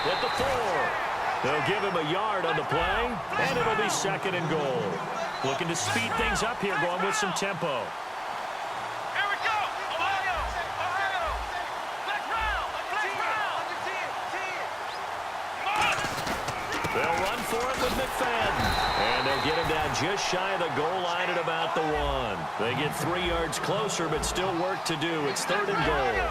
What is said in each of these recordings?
at the 4. They'll give him a yard on the play, and it'll be 2nd and goal. Looking to speed things up here, going with some tempo. Here we go! Ohio! Ohio! Black round! Black round! They'll run for it with McFadden. And they'll get him down just shy of the goal line at about the 1. They get 3 yards closer, but still work to do. It's 3rd and goal.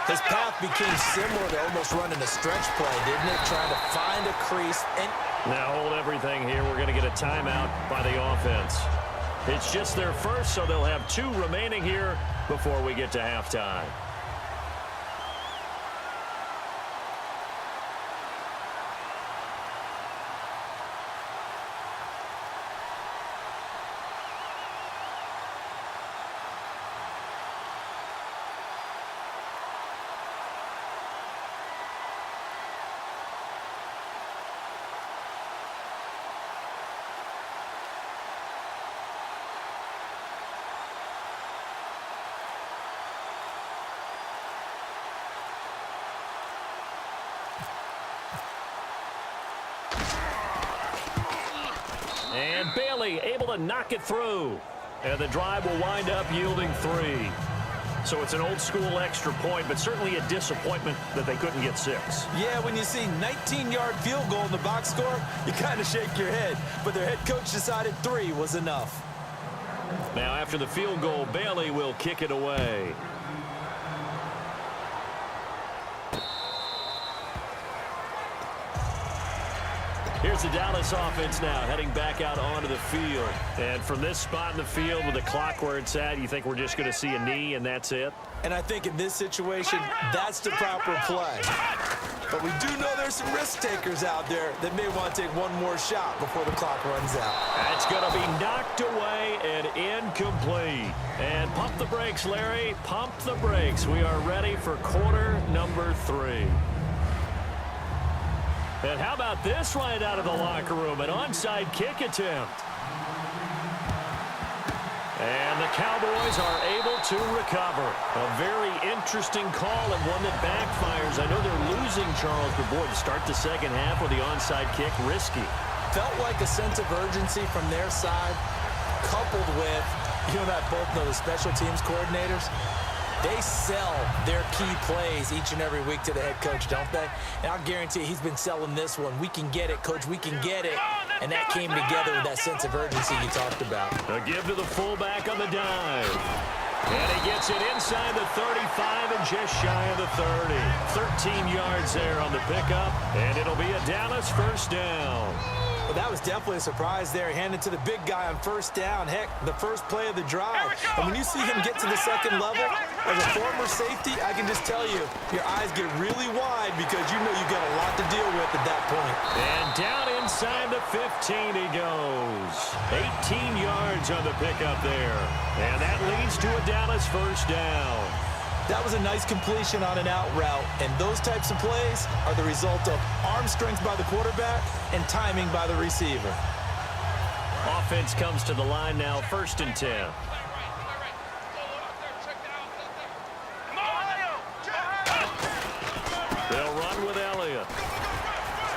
His path became similar to almost running a stretch play, didn't it? Trying to find a crease. And now hold everything here. We're going to get a timeout by the offense. It's just their first, so they'll have 2 remaining here before we get to halftime. And Bailey able to knock it through. And the drive will wind up yielding 3. So it's an old-school extra point, but certainly a disappointment that they couldn't get 6. yeah, when you see 19-yard field goal in the box score, you kind of shake your head. But their head coach decided 3 was enough. Now after the field goal, Bailey will kick it away. Here's the Dallas offense now, heading back out onto the field. And from this spot in the field with the clock where it's at, you think we're just going to see a knee and that's it? And I think in this situation, that's the proper play. But we do know there's some risk takers out there that may want to take one more shot before the clock runs out. That's going to be knocked away and incomplete. And pump the brakes, Larry. Pump the brakes. We are ready for quarter number 3. And how about this right out of the locker room? An onside kick attempt. And the Cowboys are able to recover. A very interesting call and one that backfires. I know they're losing, Charles, but boy, to start the second half with the onside kick, risky. Felt like a sense of urgency from their side, coupled with, you and I both know the special teams coordinators. They sell their key plays each and every week to the head coach, don't they? And I'll guarantee he's been selling this one. We can get it, coach. We can get it. And that came together with that sense of urgency you talked about. A give to the fullback on the dive. And he gets it inside the 35 and just shy of the 30. 13 yards there on the pickup. And it'll be a Dallas first down. Well, that was definitely a surprise there. Handed to the big guy on first down. Heck, the first play of the drive. And when you see him get to the second level, as a former safety, I can just tell you, your eyes get really wide because you know you've got a lot to deal with at that point. And down inside the 15 he goes. 18 yards on the pickup there. And that leads to a Dallas first down. That was a nice completion on an out route, and those types of plays are the result of arm strength by the quarterback and timing by the receiver. Offense comes to the line now, 1st and 10. They'll run with Elliott.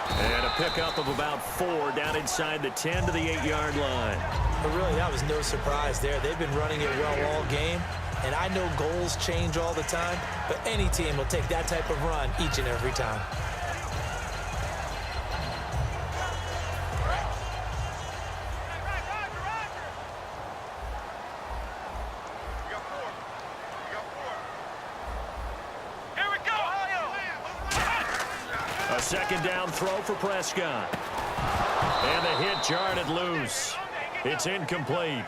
And a pickup of about 4 down inside the 10 to the 8-yard line. But really, that was no surprise there. They've been running it well all game. And I know goals change all the time, but any team will take that type of run each and every time. Here we go! A second down throw for Prescott. And the hit jarred it loose. It's incomplete.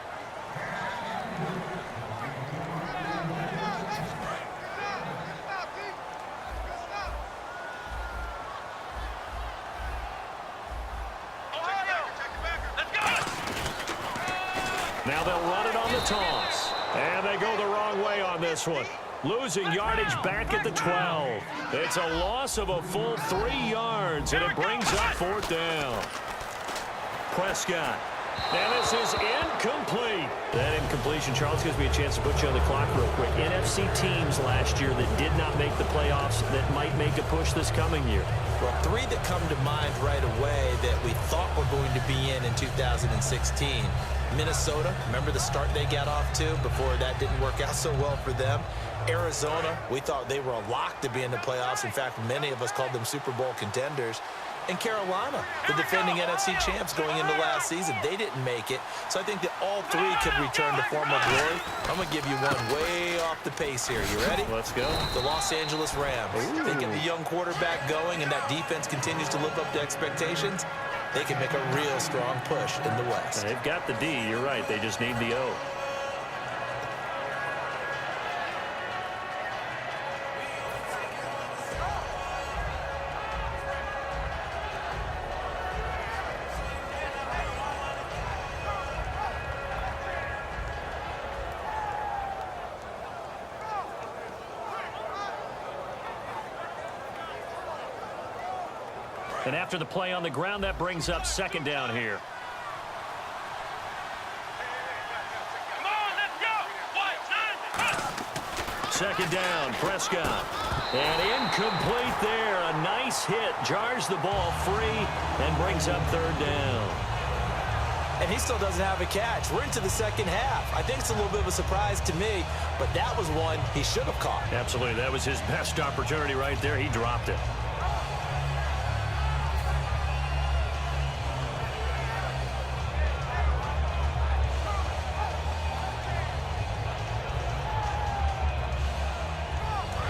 Now they'll run it on the toss. And they go the wrong way on this one. Losing yardage back at the 12. It's a loss of a full 3 yards, and it brings up 4th down. Prescott And this is incomplete. That incompletion, Charles, gives me a chance to put you on the clock real quick. NFC teams last year that did not make the playoffs that might make a push this coming year. Well, three that come to mind right away that we thought were going to be in 2016. Minnesota, remember the start they got off to before that didn't work out so well for them. Arizona, we thought they were a lock to be in the playoffs. In fact, many of us called them Super Bowl contenders. And Carolina, the defending NFC champs going into last season, they didn't make it. So I think that all three could return to former glory. I'm going to give you one way off the pace here. You ready? Let's go. The Los Angeles Rams. They get the young quarterback going, and that defense continues to live up to expectations. They can make a real strong push in the West. They've got the D. You're right. They just need the O. And after the play on the ground, that brings up second down here. Come on, let's go. Second down, Prescott. And incomplete there. A nice hit. Jars the ball free and brings up third down. And he still doesn't have a catch. We're into the second half. I think it's a little bit of a surprise to me, but that was one he should have caught. Absolutely. That was his best opportunity right there. He dropped it.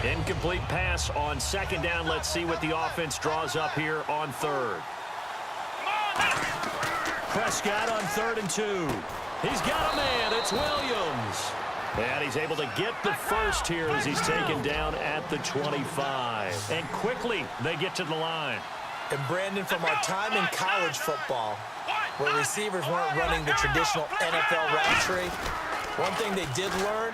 Incomplete pass on second down. Let's see what the offense draws up here on third. Prescott on 3rd and 2. He's got a man. It's Williams. And he's able to get the first here as he's taken down at the 25. And quickly they get to the line. And Brandon, from our time in college football, where receivers weren't running the traditional NFL route tree, one thing they did learn,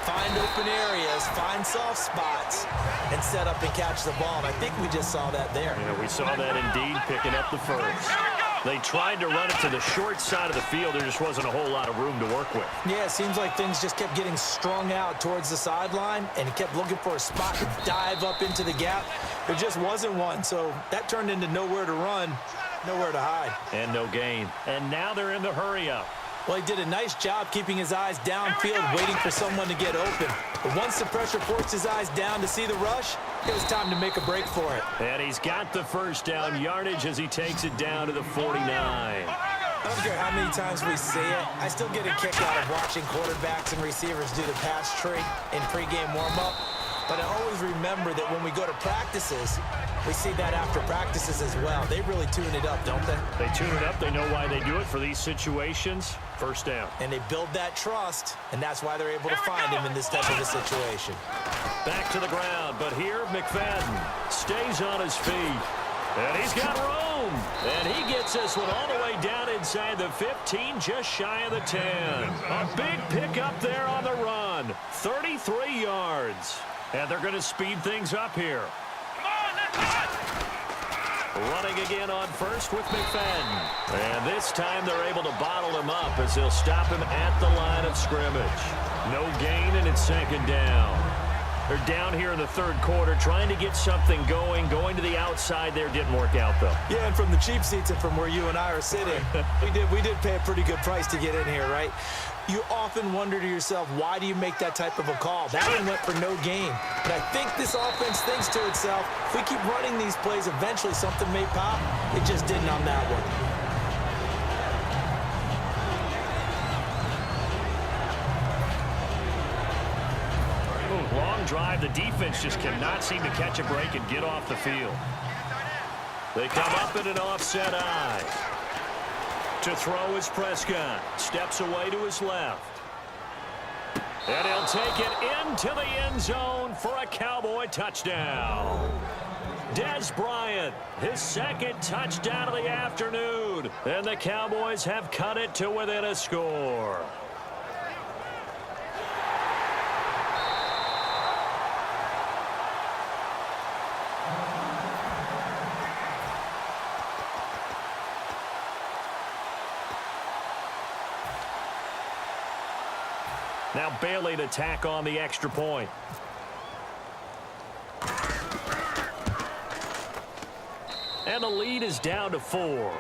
find open areas, find soft spots, and set up and catch the ball. And I think we just saw that there. Yeah, we saw that indeed, picking up the first. They tried to run it to the short side of the field. There just wasn't a whole lot of room to work with. Yeah, it seems like things just kept getting strung out towards the sideline, and he kept looking for a spot to dive up into the gap. There just wasn't one, so that turned into nowhere to run, nowhere to hide. And no gain. And now they're in the hurry-up. Well, he did a nice job keeping his eyes downfield, waiting for someone to get open. But once the pressure forced his eyes down to see the rush, it was time to make a break for it. And he's got the first down yardage as he takes it down to the 49. I don't care how many times we see it. I still get a kick out of watching quarterbacks and receivers do the pass tree in pregame warm-up. But I always remember that when we go to practices, we see that after practices as well. They really tune it up, don't they? They tune it up. They know why they do it for these situations. First down. And they build that trust, and that's why they're able to find him in this type of a situation. Back to the ground, but here McFadden stays on his feet. And he's got room. And he gets this one all the way down inside the 15, just shy of the 10. A big pickup there on the run. 33 yards. And they're going to speed things up here. Running again on first with McFadden. And this time they're able to bottle him up as they'll stop him at the line of scrimmage. No gain, and it's second down. They're down here in the third quarter trying to get something going. Going to the outside there didn't work out, though. Yeah, and from the cheap seats and from where you and I are sitting, we did pay a pretty good price to get in here, right? You often wonder to yourself, why do you make that type of a call? That one went for no gain. But I think this offense thinks to itself, if we keep running these plays, eventually something may pop. It just didn't on that one. Long drive. The defense just cannot seem to catch a break and get off the field. They come up in an offset eye. To throw is Prescott. Steps away to his left. And he'll take it into the end zone for a Cowboy touchdown. Dez Bryant, his second touchdown of the afternoon. And the Cowboys have cut it to within a score. Now Bailey to tack on the extra point. And the lead is down to 4.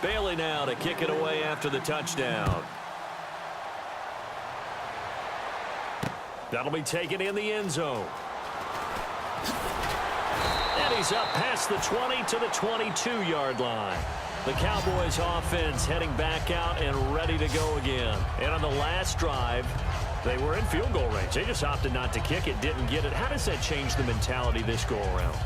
Bailey now to kick it away after the touchdown. That'll be taken in the end zone. And he's up past the 20 to the 22-yard line. The Cowboys offense heading back out and ready to go again. And on the last drive, they were in field goal range. They just opted not to kick it, didn't get it. How does that change the mentality this go around?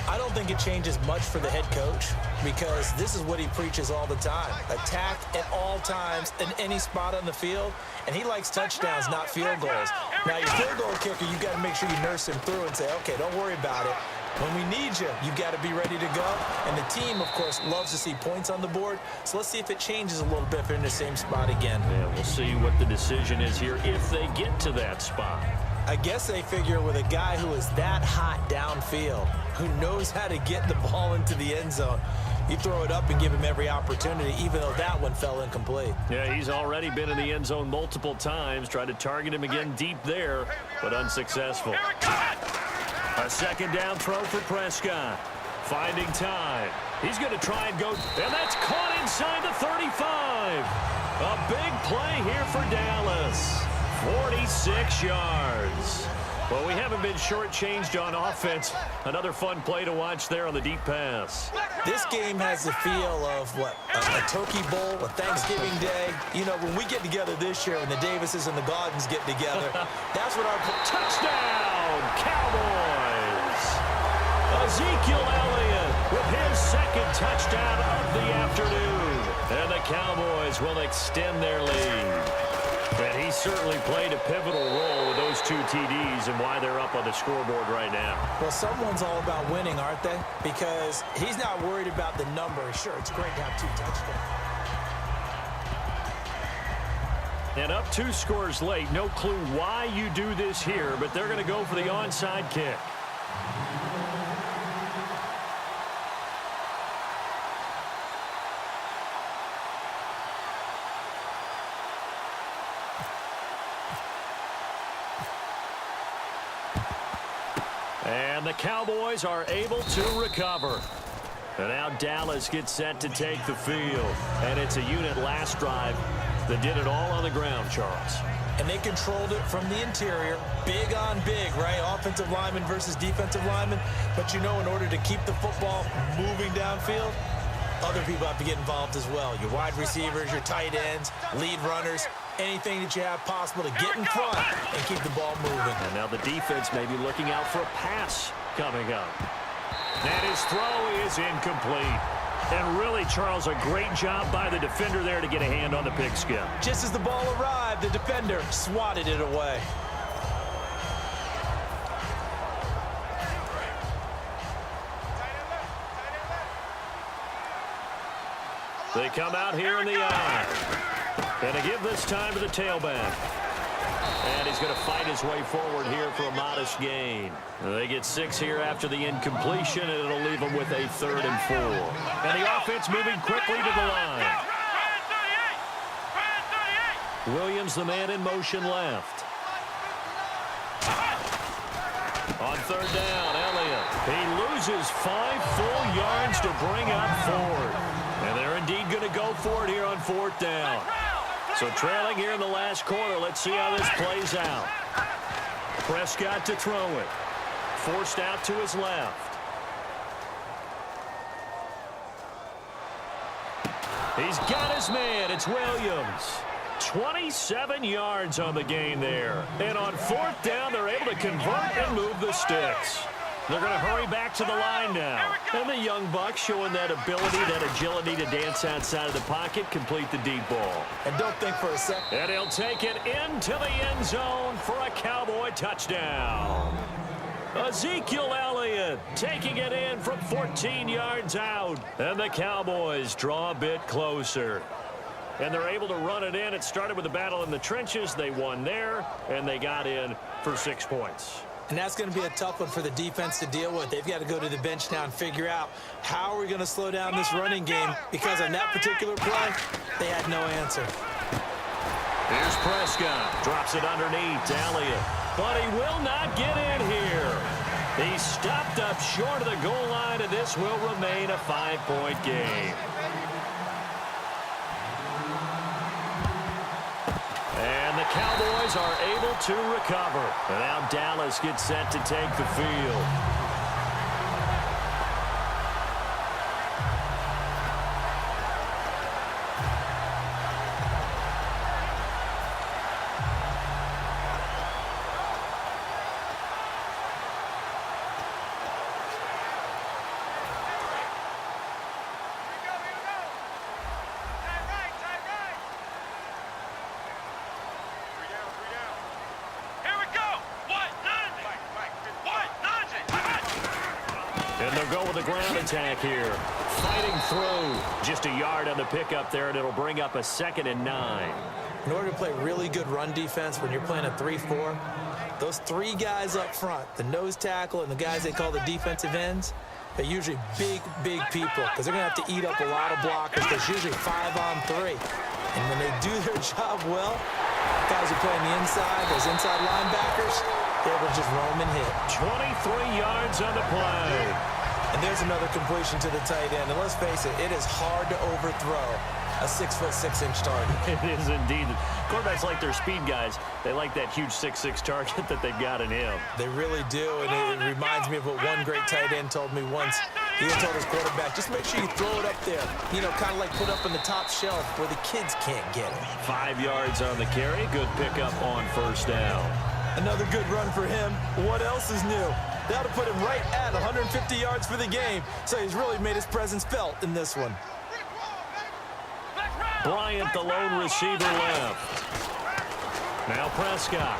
I don't think it changes much for the head coach because this is what he preaches all the time. Attack at all times in any spot on the field, and he likes touchdowns, not field goals. Now, your field goal kicker, you've got to make sure you nurse him through and say, okay, don't worry about it. When we need you, you've got to be ready to go. And the team, of course, loves to see points on the board. So let's see if it changes a little bit if they're in the same spot again. Yeah, we'll see what the decision is here if they get to that spot. I guess they figure with a guy who is that hot downfield, who knows how to get the ball into the end zone, you throw it up and give him every opportunity, even though that one fell incomplete. Yeah, he's already been in the end zone multiple times. Tried to target him again deep there, but unsuccessful. A second down throw for Prescott. Finding time. He's going to try and go, and that's caught inside the 35. A big play here for Dallas. 46 yards. Well, we haven't been shortchanged on offense. Another fun play to watch there on the deep pass. This game has the feel of, what, a turkey bowl, a Thanksgiving day. You know, when we get together this year, when the Davises and the Gaudens get together, that's what our... Touchdown, Cowboys! Ezekiel Elliott with his second touchdown of the afternoon. And the Cowboys will extend their lead. And he certainly played a pivotal role with those 2 TDs and why they're up on the scoreboard right now. Well, someone's all about winning, aren't they? Because he's not worried about the number. Sure, it's great to have 2 touchdowns. And up 2 scores late. No clue why you do this here, but they're going to go for the onside kick. And the Cowboys are able to recover. And now Dallas gets set to take the field. And it's a unit last drive that did it all on the ground, Charles. And they controlled it from the interior. Big on big, right? Offensive lineman versus defensive lineman. But you know, in order to keep the football moving downfield, other people have to get involved as well. Your wide receivers, your tight ends, lead runners, anything that you have possible to get in front and keep the ball moving. And now the defense may be looking out for a pass coming up. And his throw is incomplete. And really, Charles, a great job by the defender there to get a hand on the pigskin. Just as the ball arrived, the defender swatted it away. They come out here in the eye. And to give this time to the tailback. And he's going to fight his way forward here for a modest gain. They get 6 here after the incompletion, and it'll leave them with a 3rd and 4. And the offense moving quickly to the line. Williams, the man in motion left. On 3rd down, Elliott. He loses 5 full yards to bring up 4th. And they're indeed going to go for it here on 4th down. So trailing here in the last quarter, let's see how this plays out. Prescott to throw it. Forced out to his left. He's got his man. It's Williams. 27 yards on the gain there. And on 4th down, they're able to convert and move the sticks. They're going to hurry back to the line now. And the young buck showing that ability, that agility to dance outside of the pocket, complete the deep ball. And don't think for a second. And he'll take it into the end zone for a Cowboy touchdown. Ezekiel Elliott taking it in from 14 yards out. And the Cowboys draw a bit closer. And they're able to run it in. It started with a battle in the trenches. They won there, and they got in for 6 points. And that's going to be a tough one for the defense to deal with. They've got to go to the bench now and figure out how are we going to slow down this running game, because on that particular play, they had no answer. Here's Prescott. Drops it underneath to Elliott. But he will not get in here. He's stopped up short of the goal line, and this will remain a 5-point game. And the Cowboys are able to recover. And now Dallas gets set to take the field. And they'll go with a ground attack here. Fighting through. Just a yard on the pickup there, and it'll bring up a 2nd and 9. In order to play really good run defense when you're playing a 3-4, those 3 guys up front, the nose tackle and the guys they call the defensive ends, they're usually big people, because they're going to have to eat up a lot of blockers. There's usually 5 on 3. And when they do their job well, guys who play on the inside, those inside linebackers, they're able to just roam and hit. 23 yards on the play. And there's another completion to the tight end. And let's face it, it is hard to overthrow a 6'6" target. It is indeed. Quarterbacks like their speed guys. They like that huge 6'6" target that they've got in him. They really do, and it reminds me of what one great tight end told me once. He told his quarterback, just make sure you throw it up there. You know, kind of like put up on the top shelf where the kids can't get it. 5 yards on the carry. Good pickup on 1st down. Another good run for him. What else is new? That'll put him right at 150 yards for the game. So he's really made his presence felt in this one. Bryant, the lone receiver, left. Now Prescott.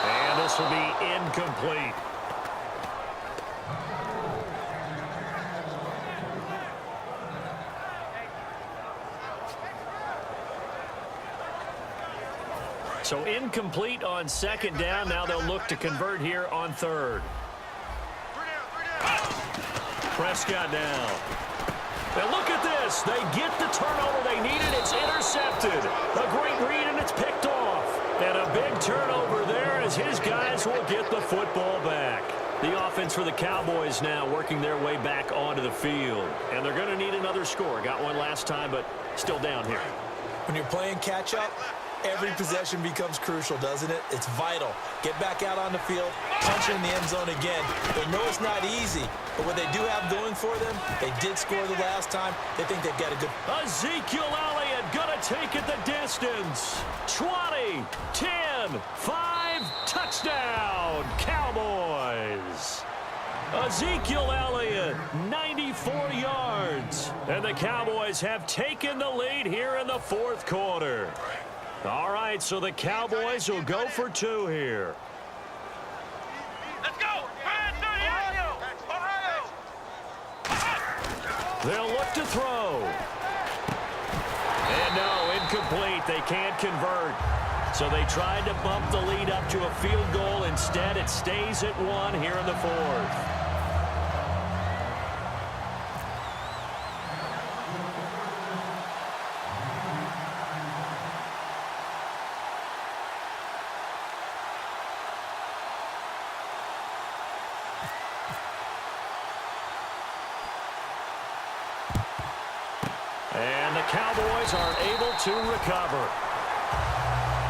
And this will be incomplete. So incomplete on 2nd down. Now they'll look to convert here on 3rd. Prescott now. Now look at this. They get the turnover they needed. It's intercepted. A great read, and it's picked off. And a big turnover there as his guys will get the football back. The offense for the Cowboys now working their way back onto the field. And they're going to need another score. Got one last time, but still down here. When you're playing catch-up, every possession becomes crucial, doesn't it? It's vital. Get back out on the field, punch in the end zone again. They know it's not easy, but what they do have going for them, they did score the last time. They think they've got a good... Ezekiel Elliott gonna take it the distance. 20, 10, 5, touchdown, Cowboys. Ezekiel Elliott, 94 yards. And the Cowboys have taken the lead here in the 4th quarter. All right, so the Cowboys will go for 2 here. Let's go! Ohio! They'll look to throw. And no, incomplete. They can't convert. So they tried to bump the lead up to a field goal. Instead, it stays at 1 here in the 4th. And the Cowboys are able to recover.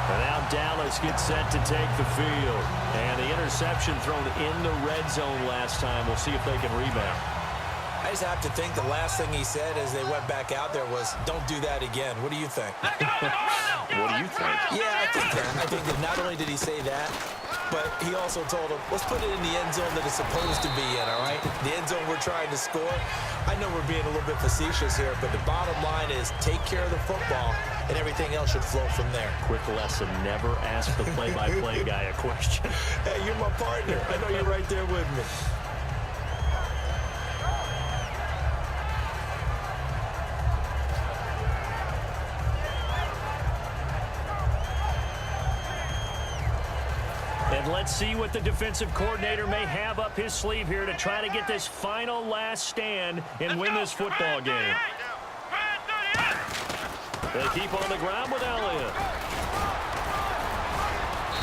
And now Dallas gets set to take the field. And the interception thrown in the red zone last time. We'll see if they can rebound. I just have to think the last thing he said as they went back out there was, don't do that again. What do you think? What do you think? Yeah, I think that. I think that not only did he say that, but he also told him, let's put it in the end zone that it's supposed to be in, all right? The end zone we're trying to score. I know we're being a little bit facetious here, but the bottom line is take care of the football and everything else should flow from there. Quick lesson, never ask the play-by-play guy a question. Hey, you're my partner. I know you're right there with me. And let's see what the defensive coordinator may have up his sleeve here to try to get this final last stand and win this football game. They keep on the ground with Elliott.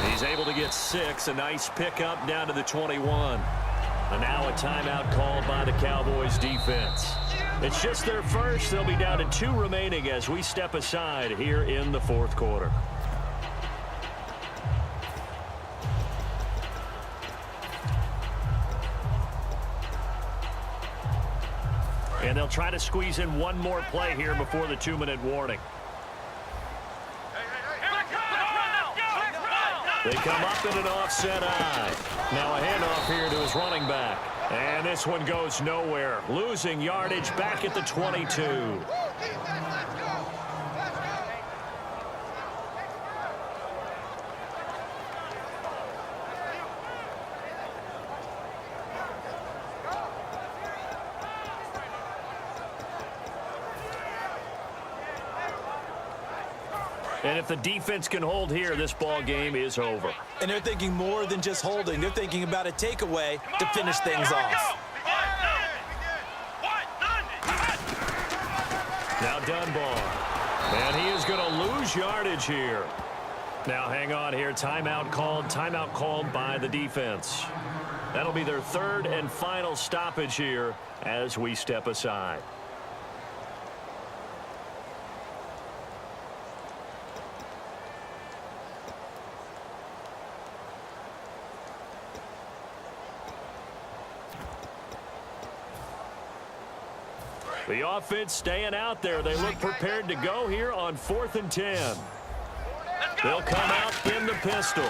He's able to get 6. A nice pickup down to the 21. And now a timeout called by the Cowboys defense. It's just their first. They'll be down to 2 remaining as we step aside here in the fourth quarter. And they'll try to squeeze in one more play here before the 2-minute warning. They come up in an offset eye. Now a handoff here to his running back. And this one goes nowhere. Losing yardage back at the 22. And if the defense can hold here, this ball game is over. And they're thinking more than just holding. They're thinking about a takeaway to finish things off. Now Dunbar. And he is going to lose yardage here. Now hang on here. Timeout called by the defense. That'll be their 3rd and final stoppage here as we step aside. The offense staying out there. They look prepared to go here on 4th and 10. They'll come out in the pistol.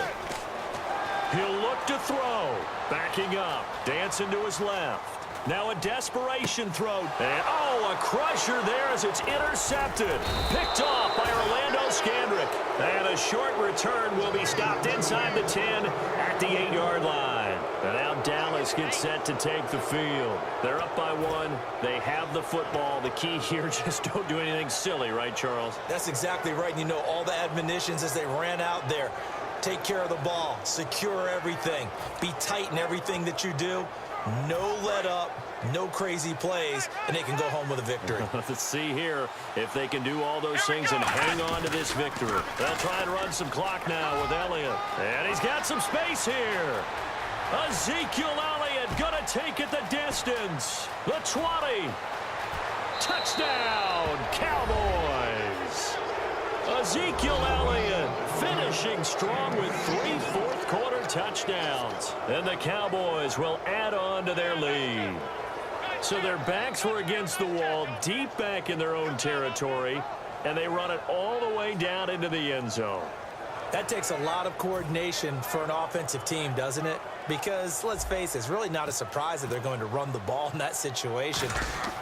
He'll look to throw. Backing up. Dancing to his left. Now a desperation throw. And, a crusher there as it's intercepted. Picked off by Orlando Scandrick. And a short return will be stopped inside the 10 at the 8-yard line. And now Dallas gets set to take the field. They're up by 1. They have the football. The key here, just don't do anything silly, right, Charles? That's exactly right. You know, all the admonitions as they ran out there. Take care of the ball. Secure everything. Be tight in everything that you do. No let up, no crazy plays, and they can go home with a victory. Let's see here if they can do all those things and hang on to this victory. They'll try and run some clock now with Elliott. And he's got some space here. Ezekiel Elliott going to take it the distance. The 20. Touchdown, Cowboys. Ezekiel Elliott finishing strong with 3 fourth-quarter touchdowns. And the Cowboys will add on to their lead. So their backs were against the wall, deep back in their own territory, and they run it all the way down into the end zone. That takes a lot of coordination for an offensive team, doesn't it? Because, let's face it, it's really not a surprise that they're going to run the ball in that situation.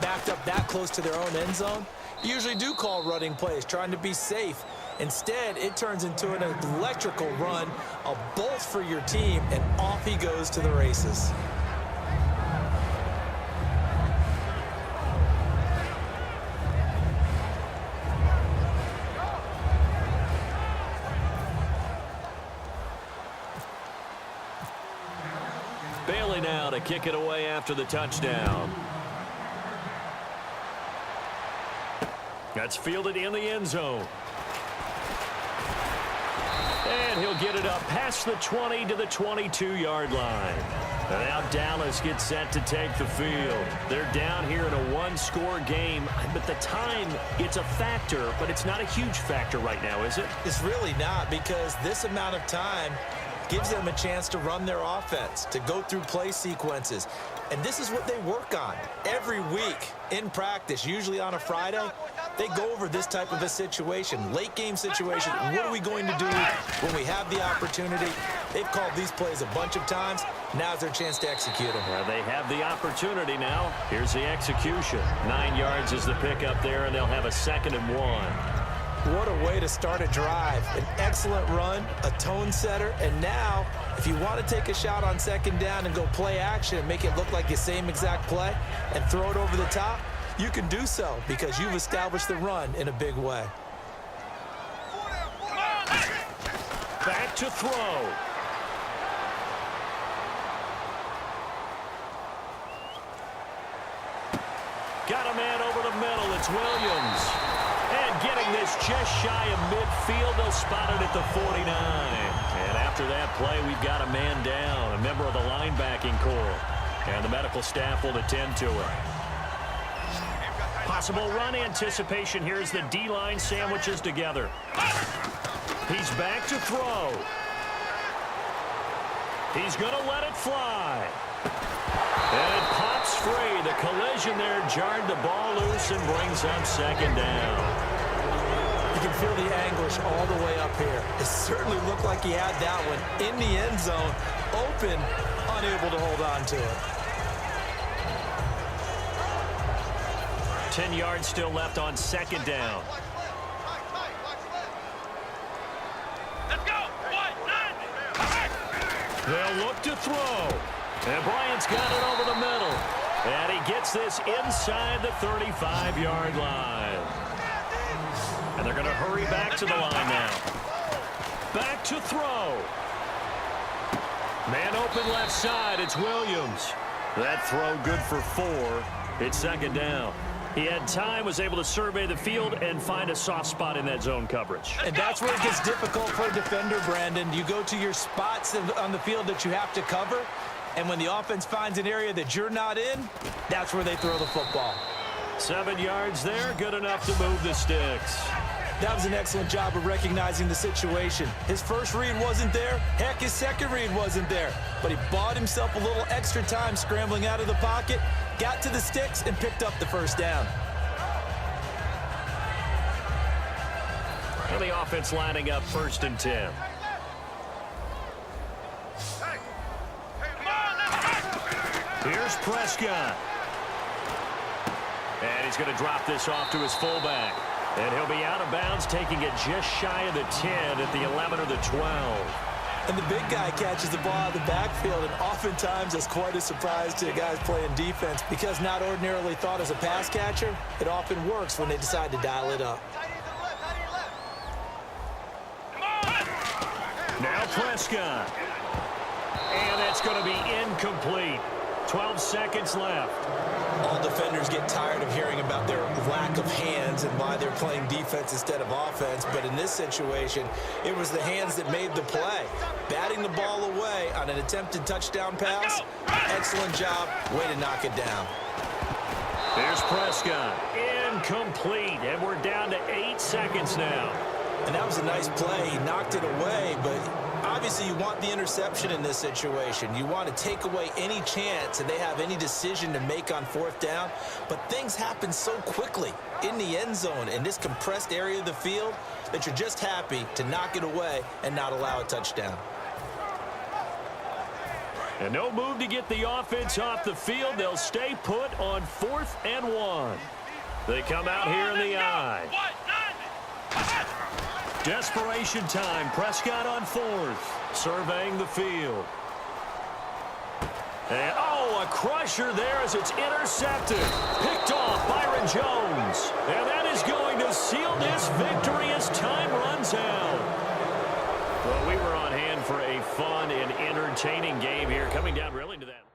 Backed up that close to their own end zone, you usually do call running plays, trying to be safe. Instead, it turns into an electrical run, a bolt for your team, and off he goes to the races. Bailey now to kick it away after the touchdown. That's fielded in the end zone. And he'll get it up past the 20 to the 22-yard line. And now Dallas gets set to take the field. They're down here in a one-score game. But the time, it's a factor, but it's not a huge factor right now, is it? It's really not, because this amount of time gives them a chance to run their offense, to go through play sequences. And this is what they work on every week in practice, usually on a Friday. They go over this type of a situation, late game situation. What are we going to do when we have the opportunity? They've called these plays a bunch of times. Now's their chance to execute them. Well, they have the opportunity now. Here's the execution. 9 yards is the pickup there, and they'll have a 2nd and 1. What a way to start a drive. An excellent run, a tone setter, and now, if you want to take a shot on second down and go play action and make it look like the same exact play and throw it over the top, you can do so because you've established the run in a big way. Back to throw. Got a man over the middle. It's Williams. And getting this just shy of midfield. They'll spot it at the 49. And after that play, we've got a man down, a member of the linebacking corps. And the medical staff will attend to it. Possible run anticipation. Here's the D-line sandwiches together. He's back to throw. He's going to let it fly. And it pops free. The collision there jarred the ball loose and brings up second down. You can feel the anguish all the way up here. It certainly looked like he had that one in the end zone, open, unable to hold on to it. 10 yards still left on second down. Let's go. They'll look to throw. And Bryant's got it over the middle. And he gets this inside the 35-yard line. And they're going to hurry back to the line now. Back to throw. Man open left side. It's Williams. That throw good for 4. It's second down. He had time, was able to survey the field and find a soft spot in that zone coverage. And that's where it gets difficult for a defender, Brandon. You go to your spots on the field that you have to cover, and when the offense finds an area that you're not in, that's where they throw the football. 7 yards there, good enough to move the sticks. That was an excellent job of recognizing the situation. His first read wasn't there. Heck, his second read wasn't there. But he bought himself a little extra time scrambling out of the pocket, got to the sticks, and picked up the first down. And the offense lining up 1st and 10. Here's Prescott. And he's going to drop this off to his fullback. And he'll be out of bounds, taking it just shy of the 10 at the 11 or the 12. And the big guy catches the ball out of the backfield, and oftentimes it's quite a surprise to the guys playing defense because not ordinarily thought as a pass catcher, it often works when they decide to dial it up. Now Prescott. And that's going to be incomplete. 12 seconds left. All defenders get tired of hearing about their lack of hands and why they're playing defense instead of offense. But in this situation, it was the hands that made the play. Batting the ball away on an attempted touchdown pass. Excellent job. Way to knock it down. Here's Prescott. Incomplete. And we're down to 8 seconds now. And that was a nice play. He knocked it away, but obviously you want the interception in this situation. You want to take away any chance that they have any decision to make on 4th down. But things happen so quickly in the end zone in this compressed area of the field that you're just happy to knock it away and not allow a touchdown. And no move to get the offense off the field. They'll stay put on 4th and 1. They come out here in the eye. Desperation time. Prescott on 4th. Surveying the field. And, a crusher there as it's intercepted. Picked off Byron Jones. And that is going to seal this victory as time runs out. Well, we were on hand for a fun and entertaining game here. Coming down really to that.